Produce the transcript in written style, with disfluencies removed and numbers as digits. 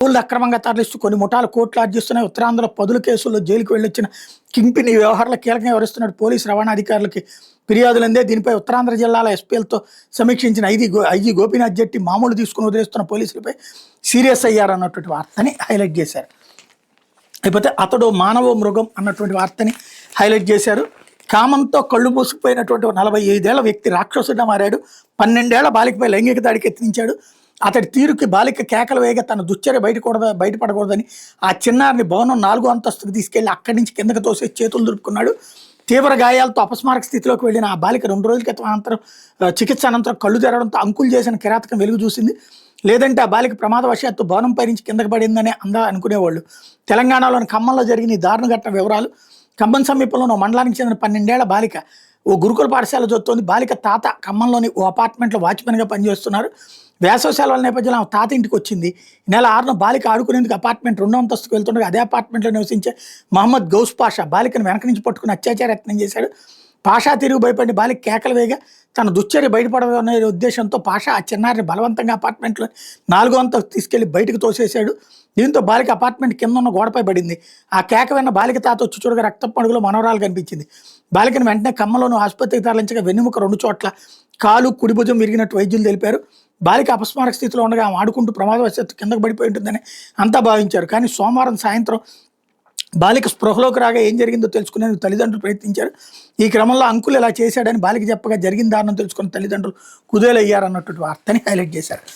భూములు అక్రమంగా తరలిస్తూ కొన్ని ముఠాలు కోట్లు ఆర్జిస్తున్నాయి. ఉత్తరాంధ్రలో పదుల కేసుల్లో జైలుకు వెళ్ళొచ్చిన కింగ్పిన్ ఈ వ్యవహారంలో కీలకంగా వ్యవహరిస్తున్నాడు. పోలీసు రవాణా అధికారులకి ఫిర్యాదులందే. దీనిపై ఉత్తరాంధ్ర జిల్లాల ఎస్పీలతో సమీక్షించిన ఐజీ గోపీనాథ్ జెట్టి మామూలు తీసుకుని వదిలేస్తున్న పోలీసులపై సీరియస్ అయ్యారన్నటువంటి వార్తని హైలైట్ చేశారు. అయిపోతే అతడు మానవ మృగం అన్నటువంటి వార్తని హైలైట్ చేశారు. కామంతో కళ్ళు మూసుకుపోయినటువంటి 45 ఏళ్ల వ్యక్తి రాక్షసుడిగా మారాడు. 12 ఏళ్ల బాలికపై లైంగిక దాడికి యత్నించాడు. అతడి తీరుకి బాలిక కేకలు వేగ తన దుశ్చర్య బయటపడకూడదని ఆ చిన్నారిని భవనం 4వ అంతస్తుకు తీసుకెళ్లి అక్కడి నుంచి కిందకు తోసి చేతులు దులుపుకున్నాడు. తీవ్ర గాయాలతో అపస్మారక స్థితిలోకి వెళ్ళిన ఆ బాలిక 2 రోజుల క్రితం చికిత్స అనంతరం కళ్ళు తెరవడంతో అంకులు చేసిన కిరాతకం వెలుగు చూసింది. లేదంటే ఆ బాలిక ప్రమాదవశాత్తు భవనంపై నుంచి కిందకు పడిందని అనుకునేవాళ్ళు. తెలంగాణలోని ఖమ్మంలో జరిగిన ఈ దారుణ ఘటన వివరాలు. ఖమ్మం సమీపంలో మండలానికి చెందిన 12 ఏళ్ల బాలిక ఓ గురుకుల పాఠశాల చదువుతోంది. బాలిక తాత ఖమ్మంలోని ఓ అపార్ట్మెంట్లో వాచ్మెన్గా పనిచేస్తున్నారు. వేసవి సెలవుల నేపథ్యంలో ఆమె తాత ఇంటికి వచ్చింది. ఈ నెల 6న బాలిక ఆడుకునేందుకు అపార్ట్మెంట్ 2వ అంతస్తుకు వెళ్తుండగా అదే అపార్ట్మెంట్లో నివసించే మహమ్మద్ గౌస్ పాషా బాలికను వెనక నుంచి పట్టుకుని అత్యాచార యత్నం చేశాడు. పాషా తిరిగి భయపడి బాలిక కేకలు వేగా తన దుశ్చర్య బయటపడదనే ఉద్దేశంతో పాషా ఆ చిన్నారిని బలవంతంగా అపార్ట్మెంట్లో 4వ అంతస్తు తీసుకెళ్లి బయటకు తోసేశాడు. దీంతో బాలిక అపార్ట్మెంట్ కింద ఉన్న గోడపై పడింది. ఆ కేక విన్న బాలిక తాత వచ్చి చూడగా రక్తపు మడుగులో మనోరాలు కనిపించింది. బాలికను వెంటనే ఖమ్మంలోని ఆసుపత్రికి తరలించగా వెన్నెముక 2 చోట్ల కాలు కుడి భుజం విరిగినట్టు వైద్యులు తెలిపారు. బాలిక అపస్మారక స్థితిలో ఉండగా ఆమె ఆడుకుంటూ ప్రమాదవశాత్తు కిందకు పడిపోయి ఉంటుందని అంతా భావించారు. కానీ సోమవారం సాయంత్రం బాలిక స్పృహలోకి రాగా ఏం జరిగిందో తెలుసుకునేందుకు తల్లిదండ్రులు ప్రయత్నించారు. ఈ క్రమంలో అంకుల్ ఇలా చేశాడని బాలిక చెప్పగా జరిగిన దారుణం తెలుసుకున్న తల్లిదండ్రులు కుదేలయ్యారన్నటువంటి వార్తని హైలైట్ చేశారు.